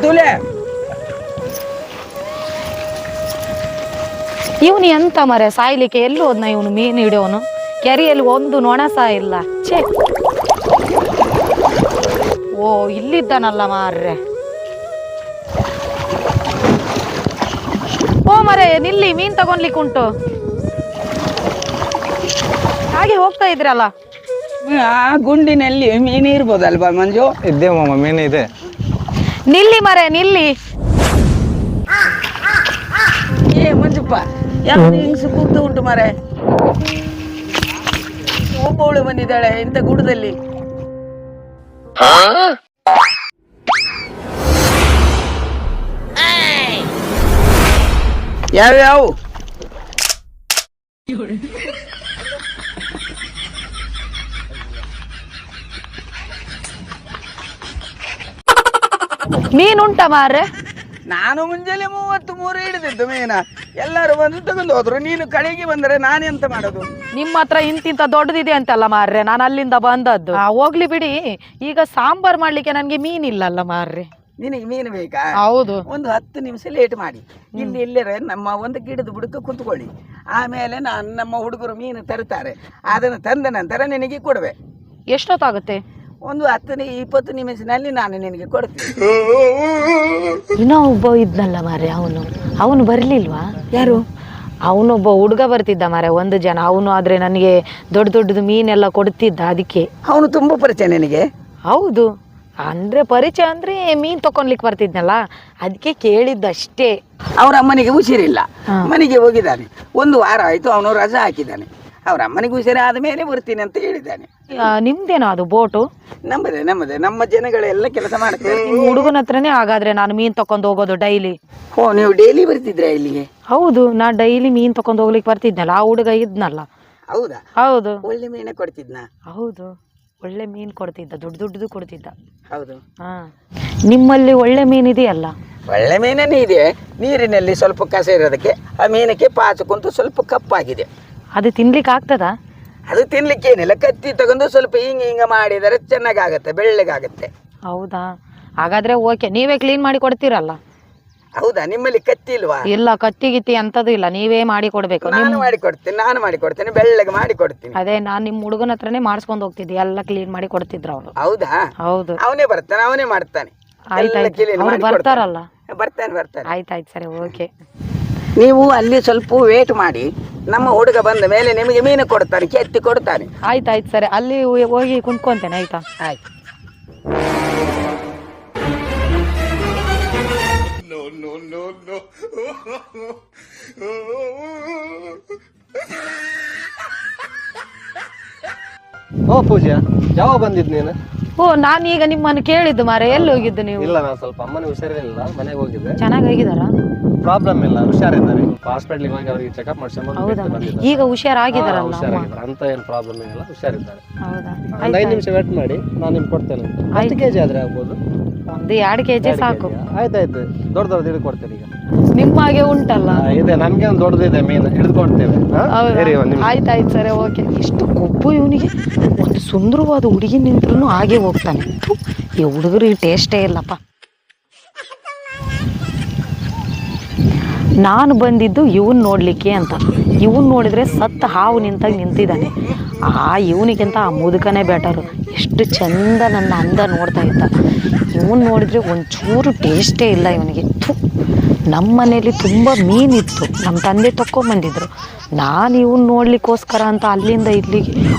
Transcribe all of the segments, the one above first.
ತುಲೆ ಇವನು ಎಂತ ಮರೆ ಸಾಯ್ಲಿಕ್ಕೆ ಎಲ್ಲಿ ಹೋದ್ನ ಇವನು ಮೀನು ಹಿಡಿಯೋನು ಕೆರೆಯಲ್ಲಿ ಒಂದು ನೊಣ ಸಹ ಇಲ್ಲ ಛೇ ಓ ಇಲ್ಲಿದ್ದಾನಲ್ಲ ಮಾರ್ರೆ ಓ ಮರೆ ನಿಲ್ಲಿ ಮೀನ್ ತಗೊಂಡ್ಲಿಕ್ಕೆ ಉಂಟು ಹಾಗೆ ಹೋಗ್ತಾ ಇದ್ರಲ್ಲ ಆ ಗುಂಡಿನಲ್ಲಿ ಮೀನು ಇರ್ಬೋದಲ್ವಾ ಮಂಜು? ಇದ್ದೆ ಮಾಮ, ಮೀನು ಇದೆ. ನಿಲ್ಲಿ ಮರೆ ನಿಲ್ಲಿ. ಏ ಮಂಜುಪ್ಪ, ಯಾವ್ದು ಹಿಂಗ್ಸು ಕೂತು ಉಂಟು ಮರೆ? ಒಬ್ಬವಳು ಬಂದಿದ್ದಾಳೆ ಇಂಥ ಗುಡದಲ್ಲಿ. ಯಾವ್ಯಾವು? ಮೀನುಂಟ ಮಾರ್ರೆ? ನಾನು ಮುಂಜಾನೆ 33 ಹಿಡಿದಿದ್ದು ಮೀನ. ಎಲ್ಲರೂ ಬಂದು ತಗೊಂಡು ಹೋದ್ರು. ನೀನು ಕಡೆಗೆ ಬಂದರೆ ನಾನೆಂತ ಮಾಡೋದು? ನಿಮ್ಮ ಹತ್ರ ಇಂತಿಂತ ದೊಡ್ಡದಿದೆ ಅಂತಲ್ಲ ಮಾರ್ರೆ, ನಾನು ಅಲ್ಲಿಂದ ಬಂದದ್ದು. ಹೋಗ್ಲಿ ಬಿಡಿ, ಈಗ ಸಾಂಬಾರ್ ಮಾಡ್ಲಿಕ್ಕೆ ನನ್ಗೆ ಮೀನಿಲ್ಲಲ್ಲ ಮಾರ್ರೆ. ನಿನಗೆ ಮೀನು ಬೇಕಾ? ಹೌದು. ಒಂದು 10 ನಿಮಿಷ ಲೇಟ್ ಮಾಡಿ. ಇಲ್ಲೇ ನಮ್ಮ ಒಂದು ಗಿಡದ ಬುಡಕ್ಕೆ ಕುತ್ಕೊಳ್ಳಿ. ಆಮೇಲೆ ನಮ್ಮ ಹುಡುಗರು ಮೀನು ತರ್ತಾರೆ. ಅದನ್ನು ತಂದ ನಂತರ ನಿನಗೆ ಕೊಡುವೆ. ಎಷ್ಟೊತ್ತಾಗುತ್ತೆ? ಒಂದು 10-20 ನಿಮಿಷದಲ್ಲಿ ನಾನು ನಿನಗೆ ಕೊಡ್ತೀನಿ. ಇನ್ನೂ ಒಬ್ಬ ಇದ್ನಲ್ಲ ಮಾರ್ರೆ, ಅವನು ಬರ್ಲಿಲ್ವಾ? ಯಾರು? ಅವನೊಬ್ಬ ಹುಡುಗ ಬರ್ತಿದ್ದ ಮಾರ್ರೆ, 1 ಜನ. ಅವನು ಆದ್ರೆ ನನಗೆ ದೊಡ್ಡದು ಮೀನೆಲ್ಲ ಕೊಡ್ತಿದ್ದ. ಅದಕ್ಕೆ ಅವನು ತುಂಬಾ ಪರಿಚಯ ನಿನಗೆ? ಹೌದು, ಅಂದ್ರೆ ಪರಿಚಯ ಅಂದ್ರೆ ಮೀನ್ ತಕೊಂಡ್ಲಿಕ್ಕೆ ಬರ್ತಿದ್ನಲ್ಲ, ಅದಕ್ಕೆ ಕೇಳಿದ್ದಷ್ಟೇ. ಅವ್ರ ಅಮ್ಮನಿಗೆ ಹುಷಾರಿಲ್ಲ, ಮನೆಗೆ ಹೋಗಿದ್ದಾನೆ. 1 ವಾರ ಆಯ್ತು, ಅವನು ರಜಾ ಹಾಕಿದ್ದಾನೆ. ಅವ್ರ ಅಮ್ಮನಿಗೆ ಹುಷಾರಿ ಆದ ಮೇಲೆ ಬರ್ತೀನಿ ಅಂತ ಹೇಳಿದ್ದಾನೆ. ನಿಮ್ದೇನೋ ಅದು ಬೋಟು? ನಮ್ಮದೇ. ನಮ್ಮ ಜನಗಳೆಲ್ಲ ಕೆಲಸ ಮಾಡ್ತಾರೆ. ನಿಮ್ಮ ಹುಡುಗನ ಹತ್ರನೇ ಹಾಗಾದ್ರೆ ನಾನು ಮೀನ್ ತಕೊಂಡ್ ಹೋಗೋದು ಡೈಲಿ. ಓ, ನೀವು ಡೈಲಿ ಬರ್ತಿದ್ರ ಇಲ್ಲಿಗೆ? ಹೌದು, ನಾ ಡೈಲಿ ಮೀನ್ ತಕೊಂಡ್ ಹೋಗ್ಲಿಕ್ಕೆ ಬರ್ತಿದ್ನಲ್ಲ. ಆ ಹುಡುಗ ಇದ್ನಲ್ಲ. ಹೌದಾ? ಹೌದು. ಒಳ್ಳೆ ಮೀನೇ ಕೊಡ್ತಿದ್ನ? ಹೌದು, ಒಳ್ಳೆ ಮೀನ್ ಕೊಡ್ತಿದ್ದ, ದೊಡ್ಡದು ಕೊಡ್ತಿದ್ದ. ಹೌದು. ಹಾ, ನಿಮ್ಮಲ್ಲಿ ಒಳ್ಳೆ ಮೀನ್ ಇದೆಯಲ್ಲ? ಒಳ್ಳೆ ಮೀನೇ ಇದೆ. ನೀರಿನಲ್ಲಿ ಸ್ವಲ್ಪ ಕಸ ಇರೋದಕ್ಕೆ ಆ ಮೀನಕ್ಕೆ ಪಾಚು ಕುಂತು ಸ್ವಲ್ಪ ಕಪ್ಪಾಗಿದೆ. ಅದು ತಿನ್ಲಿಕ್ಕೆ ಆಗ್ತದಾ? ಅದು ತಿನ್ಲಿಕ್ಕೆ ಏನಿಲ್ಲ, ಕತ್ತಿ ತಗೊಂಡು ಸ್ವಲ್ಪ ಹಿಂಗ ಮಾಡಿದರೆ ಚೆನ್ನಾಗಾಗತ್ತೆ, ಬೆಳ್ಳಗಾಗತ್ತೆ. ಹೌದಾ? ಹಾಗಾದ್ರೆ ಓಕೆ, ನೀವೇ ಕ್ಲೀನ್ ಮಾಡಿ ಕೊಡ್ತೀರಲ್ಲ? ಹೌದಾ? ನಿಮ್ಮಲ್ಲಿ ಕತ್ತಿ ಇಲ್ವಾ? ಇಲ್ಲ, ಕತ್ತಿ ಗಿತ್ತಿ ಅಂತದ್ದು ಇಲ್ಲ, ನೀವೇ ಮಾಡಿ ಕೊಡ್ಬೇಕು. ನಾನು ಮಾಡಿ ಕೊಡ್ತೇನೆ, ಬೆಳ್ಳಗೆ ಮಾಡಿ ಕೊಡ್ತೀನಿ. ಅದೇ, ನಾನ್ ನಿಮ್ ಹುಡುಗನ ಹತ್ರನೇ ಮಾಡಿಸ್ಕೊಂಡ್ ಹೋಗ್ತಿದ್ದೆ, ಎಲ್ಲ ಕ್ಲೀನ್ ಮಾಡಿ ಕೊಡ್ತಿದ್ರು ಅವ್ರು. ಹೌದಾ? ಹೌದು. ಅವನೇ ಬರ್ತಾನೆ, ಅವನೇ ಮಾಡ್ತಾನೆ. ಬರ್ತಾರಲ್ಲ? ಬರ್ತಾನೆ. ಆಯ್ತಾಯ್ತು, ಸರಿ, ಓಕೆ. ನೀವು ಅಲ್ಲಿ ಸ್ವಲ್ಪ ವೇಟ್ ಮಾಡಿ. ನಮ್ಮ ಹುಡುಗ ಬಂದ ಮೇಲೆ ನಿಮಗೆ ಮೀನು ಕೊಡ್ತಾನೆ, ಕೆತ್ತಿ ಕೊಡ್ತಾನೆ. ಆಯ್ತಾಯ್ತು, ಸರಿ, ಅಲ್ಲಿ ಹೋಗಿ ಕುಂತ್ಕೊಂತೇನೆ. ಆಯ್ತಾ? ಆಯ್ತು. ಓ ಪೂಜಾ, ಯಾವಾಗ ಬಂದಿದ್ ನೀನು? ಓ, ನಾನೀಗ ನಿಮ್ಮನ್ನು ಕೇಳಿದ್ದು ಮಾರೆ, ಎಲ್ಲಿ ಹೋಗಿದ್ದು ನೀವು? ಇಲ್ಲ, ನಾನು ಸ್ವಲ್ಪ ಅಮ್ಮನ ಹುಷಾರಿರಲಿಲ್ಲ, ಮನೆಗೆ ಹೋಗಿದ್ದೆ. ಚೆನ್ನಾಗಿದ್ದಾರಾ? ಪ್ರಾಬ್ಲಮ್ ಇಲ್ಲ, ಹುಷಾರಿದ್ದಾರೆ. ಹಾಸ್ಪಿಟ್ಲಿಗೆ ಹೋಗಿ ಅವರಿಗೆ ಚೆಕಪ್ ಮಾಡಿಸ್ಕೊಂಡು ಹೌದಾ? ಈಗ ಹುಷಾರಾಗಿದ್ದಾರಲ್ಲ? ಅಂತ ಏನು ಪ್ರಾಬ್ಲಮ್ ಇಲ್ಲ, ಹುಷಾರಿದ್ದಾರೆ. ಹೌದಾ? 5 ನಿಮಿಷ ವೇಟ್ ಮಾಡಿ, ನಾನು ನಿಮ್ಗೆ ಕೊಡ್ತೇನೆ. 10 kg ಆದ್ರೆ ಆಗ್ಬೋದು? 1-2 kg ಸಾಕು. ಆಯ್ತಾಯ್ತು, ದೊಡ್ಡದವ್ರದ್ದು ಹಿಡಿದು ಕೊಡ್ತೇನೆ. ಈಗ ನಿಮ್ಮ ಹಾಗೆ ಉಂಟಲ್ಲ? ಇದೆ, ನಮ್ಗೆ ಒಂದು ದೊಡ್ಡದಿದೆ ಮೀನು, ಹಿಡಿದು ಕೊಡ್ತೇವೆ. ಆಯ್ತಾಯ್ತು, ಸರಿ, ಓಕೆ. ಇಷ್ಟು ಕೊಬ್ಬು ಇವನಿಗೆ. ಒಂದು ಸುಂದರವಾದ ಹುಡುಗಿ ನಿಂತ್ರು ಹಾಗೆ ಹೋಗ್ತಾನೆ. ಈ ಹುಡುಗರಿಗೆ ಟೇಸ್ಟೇ ಇಲ್ಲಪ್ಪ. ನಾನು ಬಂದಿದ್ದು ಇವನ್ ನೋಡ್ಲಿಕ್ಕೆ ಅಂತ. ಇವನ್ ನೋಡಿದ್ರೆ ಸತ್ತ ಹಾವು ನಿಂತಾಗ ನಿಂತಿದ್ದಾನೆ. ಇವನಿಗಿಂತ ಆ ಮುದುಕನೇ ಬೆಟರು. ಎಷ್ಟು ಚಂದ ನನ್ನ ಅಂದ ನೋಡ್ತಾ ಇದ್ದ. ಇವನ್ ನೋಡಿದ್ರೆ ಒಂಚೂರು ಟೇಸ್ಟೇ ಇಲ್ಲ ಇವನಿಗೆ. ನಮ್ಮ ಮನೇಲಿ ತುಂಬ ಮೀನಿತ್ತು, ನಮ್ಮ ತಂದೆ ತಗೊಂಬಂದಿದ್ರು. ನಾನು ಇವನ್ ನೋಡ್ಲಿಕ್ಕೋಸ್ಕರ ಅಂತ ಅಲ್ಲಿಂದ ಇಲ್ಲಿಗೆ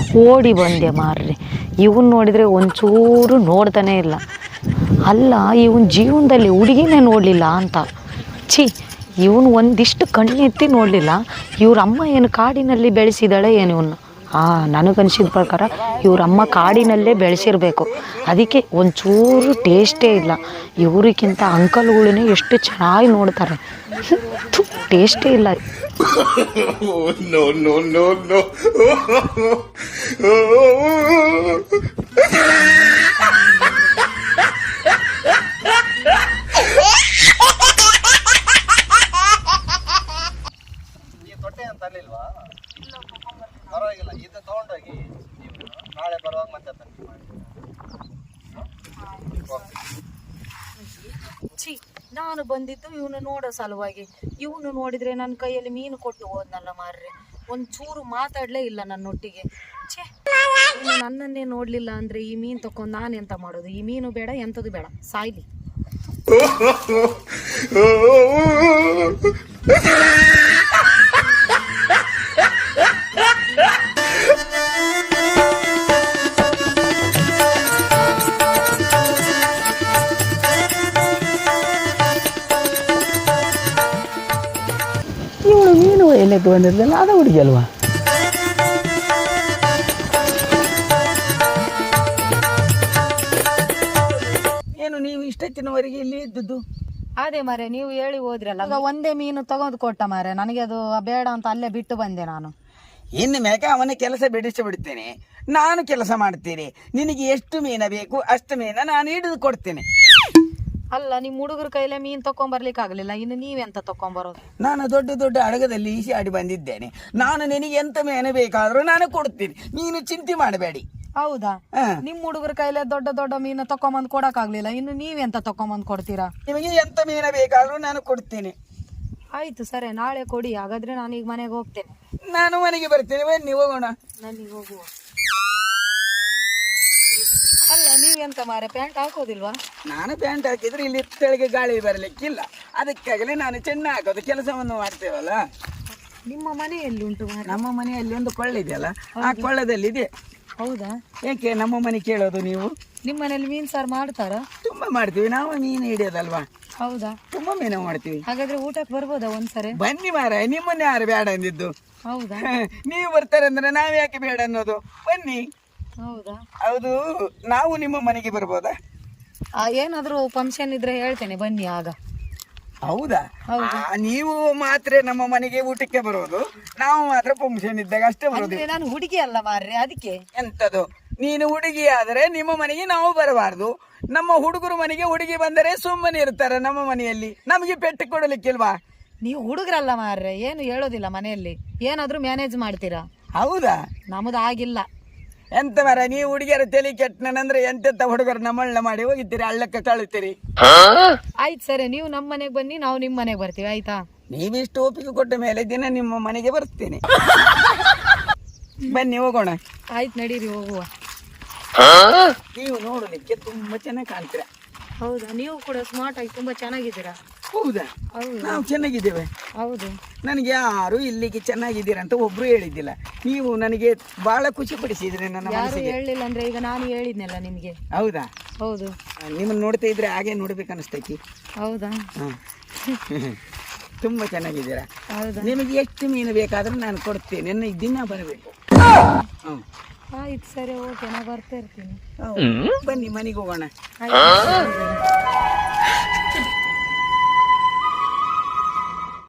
ಓಡಿ ಬಂದೆ ಮಾರ್ರೆ. ಇವನ್ ನೋಡಿದರೆ ಒಂಚೂರು ನೋಡ್ತಾನೆ ಇಲ್ಲ. ಅಲ್ಲ, ಇವನ್ ಜೀವನದಲ್ಲಿ ಹುಡುಗಿನೇ ನೋಡಲಿಲ್ಲ ಅಂತ. ಛೀ, ಇವನು ಒಂದಿಷ್ಟು ಕಣ್ಣೆತ್ತಿ ನೋಡಲಿಲ್ಲ. ಇವ್ರಮ್ಮ ಏನು ಕಾಡಿನಲ್ಲಿ ಬೆಳೆಸಿದಾಳೆ ಏನು ಇವನು? ನನಗನ್ಸಿದ ಪ್ರಕಾರ ಇವ್ರಮ್ಮ ಕಾಡಿನಲ್ಲೇ ಬೆಳೆಸಿರ್ಬೇಕು. ಅದಕ್ಕೆ ಒಂಚೂರು ಟೇಸ್ಟೇ ಇಲ್ಲ. ಇವ್ರಿಗಿಂತ ಅಂಕಲ್ಗಳನ್ನೇ ಎಷ್ಟು ಚೆನ್ನಾಗಿ ನೋಡ್ತಾರೆ. ಟೇಸ್ಟೇ ಇಲ್ಲ. ತೊಟ್ಟೆ ಅಂತ ಅಲ್ಲಿಲ್ವಾ? ಪರವಾಗಿಲ್ಲ, ಇದು ತಗೊಂಡೋಗಿ ನಾಳೆ ಬರುವಾಗ ಮತ್ತೆ ತನಿಖೆ ಮಾಡಿ. ಛೀ, ನಾನು ಬಂದಿದ್ದು ಇವನು ನೋಡೋ ಸಲುವಾಗಿ. ಇವನು ನೋಡಿದ್ರೆ ನನ್ನ ಕೈಯಲ್ಲಿ ಮೀನು ಕೊಟ್ಟು ಹೋದ್ನಲ್ಲ ಮಾರ್ರೆ. ಒಂಚೂರು ಮಾತಾಡಲೇ ಇಲ್ಲ ನನ್ನೊಟ್ಟಿಗೆ. ಛೇ, ಇನ್ನು ನನ್ನನ್ನೇ ನೋಡಲಿಲ್ಲ ಅಂದರೆ ಈ ಮೀನು ತಕೊಂಡು ನಾನು ಎಂತ ಮಾಡೋದು? ಈ ಮೀನು ಬೇಡ, ಎಂಥದ್ದು ಬೇಡ, ಸಾಯ್ಲಿ. ಇವಳು ಮೀನು ಎಲ್ಲಕ್ಕೆ ಬಂದಿದ್ದಲ್ಲ ಅದು ಹುಡುಗಿ ಅಲ್ವಾ? ಏನು ನೀವು ಇಷ್ಟೊತ್ತಿನವರೆಗೆ ಇಲ್ಲಿ ಇದ್ದದ್ದು? ಅದೇ ಮಾರೆ, ನೀವು ಹೇಳಿ ಹೋದ್ರಲ್ಲ, ಈಗ ಒಂದೇ ಮೀನು ತಗೊಂಡು ಕೊಟ್ಟ ಮಾರೆ. ನನಗೆ ಅದು ಬೇಡ ಅಂತ ಅಲ್ಲೇ ಬಿಟ್ಟು ಬಂದೆ ನಾನು. ಇನ್ನು ಮೇಕ ಅವನ ಕೆಲಸ ಬಿಡಿಸಿ ಬಿಡ್ತೇನೆ, ನಾನು ಕೆಲಸ ಮಾಡ್ತೇನೆ. ನಿನಗೆ ಎಷ್ಟು ಮೀನ ಬೇಕು ಅಷ್ಟು ಮೀನ ನಾನು ಹಿಡಿದು ಕೊಡ್ತೇನೆ. ಅಲ್ಲ, ನಿಮ್ಮ ಹುಡುಗರ ಕೈಲೇ ಮೀನು ತಕೊಂಬರ್ಲಿಕ್ಕೆ ಆಗಲಿಲ್ಲ, ಇನ್ನು ನೀವೆಂತ ತಕೊಂಬರೋದು? ನಾನು ದೊಡ್ಡ ದೊಡ್ಡ ಅಡಗದಲ್ಲಿ ಈಸಿ ಆಡಿ ಬಂದಿದ್ದೇನೆ. ನಾನು ನಿನಗೆ ಎಂತ ಮೀನು ಬೇಕಾದರೂ ನಾನು ಕೊಡ್ತೀನಿ, ನೀನು ಚಿಂತೆ ಮಾಡಬೇಡಿ. ಹೌದಾ? ನಿಮ್ ಹುಡುಗರ ಕೈಲೇ ದೊಡ್ಡ ದೊಡ್ಡ ಮೀನು ತಕೊಂಬಂದ್ ಕೊಡಕ್ ಆಗ್ಲಿಲ್ಲ, ಇನ್ನು ನೀವೆಂತ ತಕೊಂಬಂದ್ ಕೊಡ್ತೀರಾ? ನಿಮಗೆ ಎಂತ ಮೀನು ಬೇಕಾದರೂ ನಾನು ಕೊಡ್ತೇನೆ. ಆಯ್ತು ಸರಿ, ನಾಳೆ ಕೊಡಿ. ಹಾಗಾದ್ರೆ ನಾನು ಈಗ ಮನೆಗೆ ಹೋಗ್ತೇನೆ. ನಾನು ಮನೆಗೆ ಬರ್ತೇನೆ, ಬನ್ನಿ ಹೋಗೋಣ. ನನಗೆ ಹೋಗುವ. ಅಲ್ಲ, ನೀವೆಂತ ಮಾರೆ ಪ್ಯಾಂಟ್ ಹಾಕೋದಿಲ್ವಾ? ನಾನು ಪ್ಯಾಂಟ್ ಹಾಕಿದ್ರೆ ಇಲ್ಲಿ ತೆಳಗೆ ಗಾಳಿ ಬರಲಿಕ್ಕಿಲ್ಲ, ಅದಕ್ಕಾಗಲೇ ನಾನು ಚೆನ್ನ ಹಾಕೋದು ಕೆಲಸವನ್ನು ಮಾಡ್ತೇವಲ್ಲ. ನಿಮ್ಮ ಮನೆಯಲ್ಲಿ ಉಂಟು ಮಾರೆ? ನಮ್ಮ ಮನೆಯಲ್ಲಿ ಒಂದು ಕೊಳ್ಳ ಇದೆಯಲ್ಲ, ಆ ಕೊಳ್ಳದಲ್ಲಿ ಇದೆ. ಹೌದಾ? ಏಕೆ ನಮ್ಮ ಮನೆ ಕೇಳೋದು ನೀವು? ನಿಮ್ಮ ಮನೇಲಿ ಮೀನು ಸಾರು ಮಾಡ್ತಾರಾ? ತುಂಬಾ ಮಾಡ್ತೀವಿ, ನಾವು ಮೀನು ಹಿಡಿಯೋದಲ್ವಾ. ಹೌದಾ? ತುಂಬಾ ಮೀನು ಮಾಡ್ತೀವಿ. ಹಾಗಾದ್ರೆ ಊಟಕ್ಕೆ ಬರ್ಬೋದಾ ಒಂದ್ಸರಿ? ಬನ್ನಿ ಮಾರ, ನಿಮ್ಮನ್ನ ಯಾರು ಬೇಡ ಅಂದಿದ್ದು? ಹೌದಾ? ನೀವು ಬರ್ತಾರೆ ಅಂದ್ರೆ ನಾವ್ ಯಾಕೆ ಬೇಡ ಅನ್ನೋದು? ಬನ್ನಿ. ಹೌದಾ? ಹೌದು, ನಾವು ನಿಮ್ಮ ಮನೆಗೆ ಬರ್ಬೋದಾ? ಏನಾದ್ರೂ ಫಂಕ್ಷನ್ ಇದ್ರೆ ಹೇಳ್ತೇನೆ, ಬನ್ನಿ ಆಗ. ಹೌದಾ? ನೀವು ಮಾತ್ರ ನಮ್ಮ ಮನೆಗೆ ಊಟಕ್ಕೆ ಬರೋದು, ನಾವು ಮಾತ್ರ ಫಂಕ್ಷನ್ ಇದ್ದಾಗ ಅಷ್ಟೇ ಬರೋದು. ನಾನು ಹುಡುಗಿ ಅಲ್ಲ ಮಾರ್ರೆ, ಅದಕ್ಕೆ. ಎಂತದು? ನೀನು ಹುಡುಗಿ ಆದ್ರೆ ನಿಮ್ಮ ಮನೆಗೆ ನಾವು ಬರಬಾರ್ದು, ನಮ್ಮ ಹುಡುಗರು ಮನೆಗೆ ಹುಡುಗಿ ಬಂದರೆ ಸುಮ್ಮನೆ ಇರ್ತಾರೆ. ನಮ್ಮ ಮನೆಯಲ್ಲಿ ನಮಗೆ ಪೆಟ್ಟು ಕೊಡಲಿಕ್ಕಿಲ್ವಾ? ನೀವು ಹುಡುಗರಲ್ಲ ಮಾರ್ರೆ, ಏನು ಹೇಳೋದಿಲ್ಲ ಮನೆಯಲ್ಲಿ, ಏನಾದ್ರೂ ಮ್ಯಾನೇಜ್ ಮಾಡ್ತೀರಾ? ಹೌದಾ? ನಮ್ದು ಆಗಿಲ್ಲ. ಎಂತ ಮರ, ನೀವು ಹುಡುಗಿಯರ ತಲೆ ಕೆಟ್ಟನಂದ್ರೆ ಎಂತೆಂತ ಹುಡುಗರು ನಮ್ಮಳ್ಳ ಮಾಡಿ ಹೋಗಿದ್ದೀರಿ, ಹಳ್ಳಕ್ಕೆ ತಳ್ಳುತ್ತೀರಿ. ಆಯ್ತು ಸರಿ, ನೀವು ನಮ್ಮ ಮನೆಗೆ ಬನ್ನಿ, ನಾವು ನಿಮ್ಮ ಮನೆಗೆ ಬರ್ತೀವಿ, ಆಯ್ತಾ? ನೀವಿಷ್ಟು ಒಪ್ಪಿಗೆ ಕೊಟ್ಟ ಮೇಲೆ ದಿನ ನಿಮ್ಮ ಮನೆಗೆ ಬರ್ತೇನೆ. ಬನ್ನಿ ಹೋಗೋಣ. ಆಯ್ತು, ನಡೀರಿ ಹೋಗುವ. ನೀವು ನೋಡಲಿಕ್ಕೆ ತುಂಬಾ ಚೆನ್ನಾಗಿ ಕಾಣ್ತೀರಾ. ಹೌದಾ? ನೀವು ಕೂಡ ಸ್ಮಾರ್ಟ್ ಆಗಿ ತುಂಬಾ ಚೆನ್ನಾಗಿದ್ದೀರಾ. ಹೌದಾ? ಹೌದು. ನಾವು ಚೆನ್ನಾಗಿದ್ದೇವೆ. ಹೌದು. ನನಗೆ ಯಾರು ಇಲ್ಲಿಗೆ ಚೆನ್ನಾಗಿದ್ದೀರಾ ಅಂತ ಒಬ್ರು ಹೇಳಿದ್ದಿಲ್ಲ, ನೀವು ನನಗೆ ಬಹಳ ಖುಷಿ ಪಡಿಸಿದ್ರಿ ನನ್ನ ಯಾರು ಮನಸ್ಸಿಗೆ. ಹೇಳಿಲ್ಲ ಅಂದ್ರೆ ಈಗ ನಾನು ಹೇಳಿದ್ನಲ್ಲ ನಿಮ್ಗೆ. ಹೌದಾ? ಹೌದು. ನಿಮ್ಮನ್ನು ನೋಡ್ತಾ ಇದ್ರೆ ಹಾಗೆ ನೋಡ್ಬೇಕು ಅನಿಸ್ತೈತಿ. ಹೌದಾ? ತುಂಬಾ ಚೆನ್ನಾಗಿದ್ದೀರಾ. ಹೌದಾ? ನಿಮಗೆ ಎಷ್ಟು ಮೀನು ಬೇಕಾದ್ರೂ ನಾನು ಕೊಡ್ತೇನೆ, ನನ್ನ ದಿನ ಬರಬೇಕು. ಆಯ್ತು ಸರಿ, ಓಕೆ, ನಾ ಬರ್ತಾ ಇರ್ತೀನಿ. ಬನ್ನಿ ಮನೆಗೆ ಹೋಗೋಣ. ಆಯ್ತು.